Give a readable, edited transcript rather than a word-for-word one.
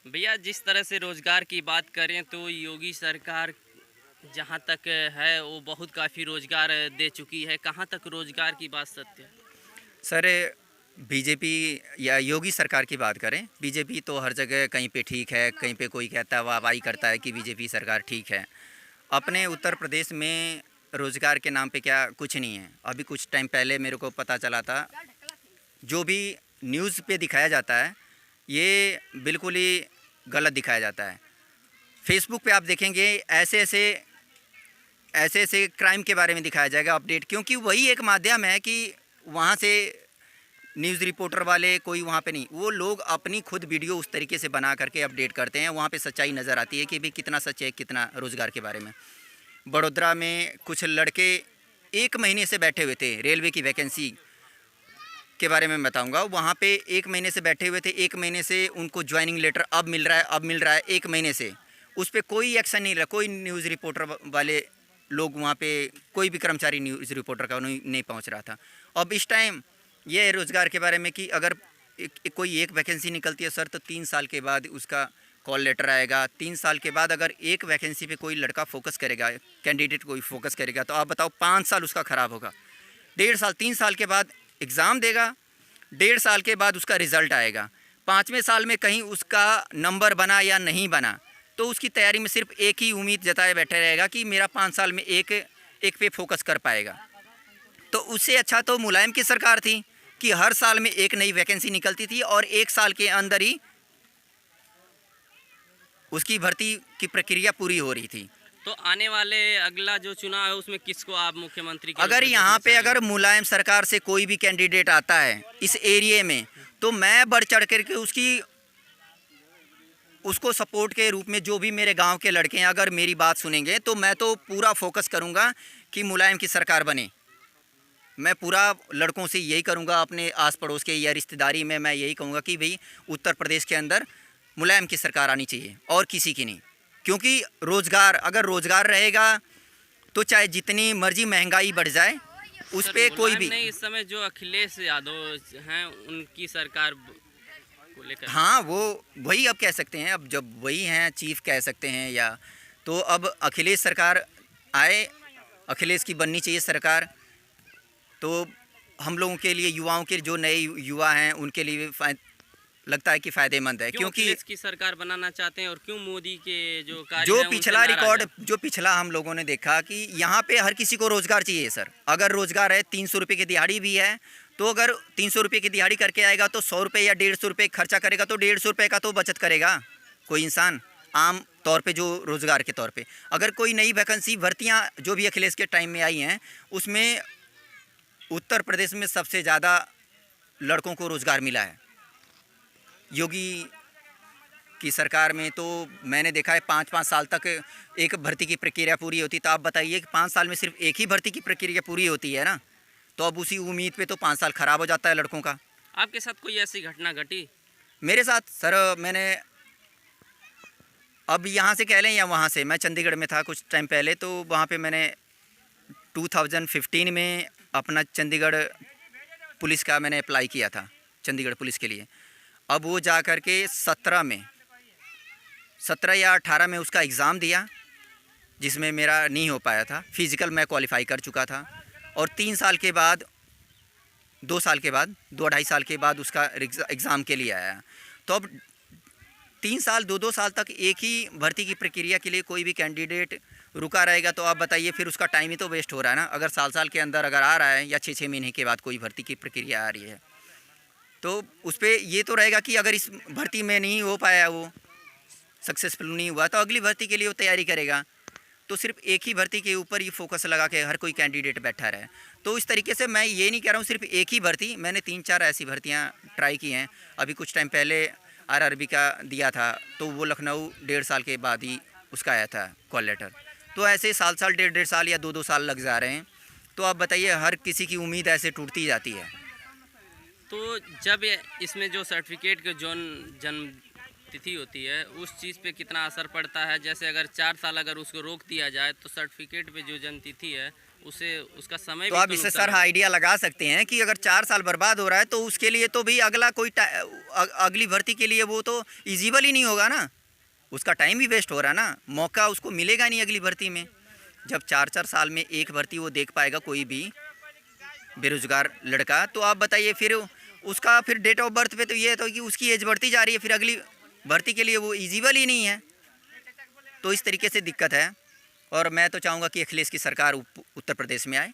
भैया, जिस तरह से रोज़गार की बात करें तो योगी सरकार जहाँ तक है वो बहुत काफ़ी रोज़गार दे चुकी है। कहाँ तक रोज़गार की बात सत्य है? सर, बीजेपी या योगी सरकार की बात करें, बीजेपी तो हर जगह कहीं पे ठीक है, कहीं पे कोई कहता है वाहवाही करता है कि बीजेपी सरकार ठीक है। अपने उत्तर प्रदेश में रोज़गार के नाम पे क्या कुछ नहीं है। अभी कुछ टाइम पहले मेरे को पता चला था, जो भी न्यूज़ पे दिखाया जाता है ये बिल्कुल ही गलत दिखाया जाता है। फेसबुक पे आप देखेंगे ऐसे ऐसे ऐसे ऐसे क्राइम के बारे में दिखाया जाएगा अपडेट, क्योंकि वही एक माध्यम है कि वहाँ से न्यूज़ रिपोर्टर वाले कोई वहाँ पे नहीं, वो लोग अपनी खुद वीडियो उस तरीके से बना करके अपडेट करते हैं। वहाँ पे सच्चाई नज़र आती है कि भाई कितना सच है, कितना रोज़गार के बारे में। बड़ोदरा में कुछ लड़के 1 महीने से बैठे हुए थे, रेलवे की वैकेंसी के बारे में बताऊंगा। वहाँ पे 1 महीने से बैठे हुए थे, 1 महीने से उनको ज्वाइनिंग लेटर अब मिल रहा है, अब मिल रहा है 1 महीने से। उस पर कोई एक्शन नहीं रहा, कोई न्यूज़ रिपोर्टर वाले लोग वहाँ पे, कोई भी कर्मचारी न्यूज़ रिपोर्टर का नहीं पहुँच रहा था। अब इस टाइम ये है रोज़गार के बारे में कि अगर कोई एक वैकेंसी निकलती है सर, तो 3 साल के बाद उसका कॉल लेटर आएगा। 3 साल के बाद अगर एक वैकेंसी पे कोई लड़का फोकस करेगा, कैंडिडेट कोई फोकस करेगा, तो आप बताओ 5 साल उसका ख़राब होगा। 1.5 साल, 3 साल के बाद एग्ज़ाम देगा, 1.5 साल के बाद उसका रिज़ल्ट आएगा। 5वें साल में कहीं उसका नंबर बना या नहीं बना, तो उसकी तैयारी में सिर्फ एक ही उम्मीद जताए बैठे रहेगा कि मेरा 5 साल में एक एक पे फोकस कर पाएगा। तो उससे अच्छा तो मुलायम की सरकार थी कि हर साल में एक नई वैकेंसी निकलती थी और 1 साल के अंदर ही उसकी भर्ती की प्रक्रिया पूरी हो रही थी। तो आने वाले अगला जो चुनाव है उसमें किसको आप मुख्यमंत्री के रूप अगर में यहाँ देखना पे चाहेंगे? अगर मुलायम सरकार से कोई भी कैंडिडेट आता है इस एरिए में, तो मैं बढ़ चढ़ करके उसको सपोर्ट के रूप में, जो भी मेरे गांव के लड़के हैं अगर मेरी बात सुनेंगे, तो मैं तो पूरा फोकस करूंगा कि मुलायम की सरकार बने। मैं पूरा लड़कों से यही करूंगा, अपने आस पड़ोस के या रिश्तेदारी में मैं यही कहूँगा कि भाई उत्तर प्रदेश के अंदर मुलायम की सरकार आनी चाहिए और किसी की नहीं। क्योंकि रोज़गार, अगर रोज़गार रहेगा तो चाहे जितनी मर्जी महंगाई बढ़ जाए, उस सर, पर कोई मुलायम भी। नहीं, इस समय जो अखिलेश यादव हैं उनकी सरकार को लेकर। हाँ, वो वही अब कह सकते हैं, अब जब वही हैं चीफ कह सकते हैं या, तो अब अखिलेश सरकार आए, अखिलेश की बननी चाहिए सरकार। तो हम लोगों के लिए, युवाओं के जो नए युवा हैं उनके लिए लगता है कि फ़ायदेमंद है, क्यों क्योंकि अखिलेश की सरकार बनाना चाहते हैं और क्यों मोदी के जो कार्य जो हैं उनसे पिछला नाराज रिकॉर्ड, हैं? जो पिछला हम लोगों ने देखा कि यहाँ पे हर किसी को रोज़गार चाहिए सर। अगर रोज़गार है, 300 रुपये की दिहाड़ी भी है, तो अगर 300 रुपये की दिहाड़ी करके आएगा तो 100 रुपये या 150 रुपये खर्चा करेगा, तो 150 रुपये का तो बचत करेगा कोई इंसान आम तौर पे, जो रोज़गार के तौर पे। अगर कोई नई वैकेंसी भर्तियाँ जो भी अखिलेश के टाइम में आई हैं, उसमें उत्तर प्रदेश में सबसे ज़्यादा लड़कों को रोज़गार मिला है। योगी की सरकार में तो मैंने देखा है 5-5 साल तक एक भर्ती की प्रक्रिया पूरी होती। तो आप बताइए कि 5 साल में सिर्फ एक ही भर्ती की प्रक्रिया पूरी होती है ना, तो अब उसी उम्मीद पे तो 5 साल ख़राब हो जाता है लड़कों का। आपके साथ कोई ऐसी घटना घटी? मेरे साथ सर, मैंने अब यहाँ से कह लें या वहाँ से, मैं चंडीगढ़ में था कुछ टाइम पहले, तो वहाँ पे मैंने 2015 में अपना चंडीगढ़ पुलिस का मैंने अप्लाई किया था, चंडीगढ़ पुलिस के लिए। अब वो जा कर के 17 या 18 में उसका एग्ज़ाम दिया, जिसमें मेरा नहीं हो पाया था। फिज़िकल मैं क्वालिफ़ाई कर चुका था, और 3 साल के बाद, 2 साल के बाद, 2-2.5 साल के बाद उसका एग्ज़ाम के लिए आया। तो अब 3 साल, 2-2 साल तक एक ही भर्ती की प्रक्रिया के लिए कोई भी कैंडिडेट रुका रहेगा, तो आप बताइए फिर उसका टाइम ही तो वेस्ट हो रहा है ना। अगर साल-साल के अंदर अगर आ रहा है या 6-6 महीने के बाद कोई भर्ती की प्रक्रिया आ रही है, तो उस पे ये तो रहेगा कि अगर इस भर्ती में नहीं हो पाया, वो सक्सेसफुल नहीं हुआ, तो अगली भर्ती के लिए वो तैयारी करेगा। तो सिर्फ एक ही भर्ती के ऊपर ही फोकस लगा के हर कोई कैंडिडेट बैठा रहे। तो इस तरीके से मैं ये नहीं कह रहा हूँ सिर्फ एक ही भर्ती, मैंने 3-4 ऐसी भर्तियाँ ट्राई की हैं। अभी कुछ टाइम पहले आरआरबी का दिया था, तो वो लखनऊ 1.5 साल के बाद ही उसका आया था कॉल लेटर। तो ऐसे साल-साल, 1.5 साल या 2-2 साल लग जा रहे हैं। तो आप बताइए, हर किसी की उम्मीद ऐसे टूटती जाती है। तो जब इसमें जो सर्टिफिकेट के जो जन्म तिथि होती है उस चीज़ पे कितना असर पड़ता है? जैसे अगर 4 साल अगर उसको रोक दिया जाए तो सर्टिफिकेट पे जो जन्म तिथि है उसे उसका समय तो भी आप तो इससे नुकसान सर है। आइडिया लगा सकते हैं कि अगर 4 साल बर्बाद हो रहा है तो उसके लिए तो भी अगला कोई अगली भर्ती के लिए वो तो इजिबल ही नहीं होगा ना, उसका टाइम भी वेस्ट हो रहा है ना, मौका उसको मिलेगा नहीं अगली भर्ती में। जब 4 4 साल में एक भर्ती वो देख पाएगा कोई भी बेरोजगार लड़का, तो आप बताइए फिर उसका फिर डेट ऑफ बर्थ पे तो ये तो कि उसकी एज बढ़ती जा रही है, फिर अगली भर्ती के लिए वो इजिबल ही नहीं है। तो इस तरीके से दिक्कत है। और मैं तो चाहूँगा कि अखिलेश की सरकार उत्तर प्रदेश में आए।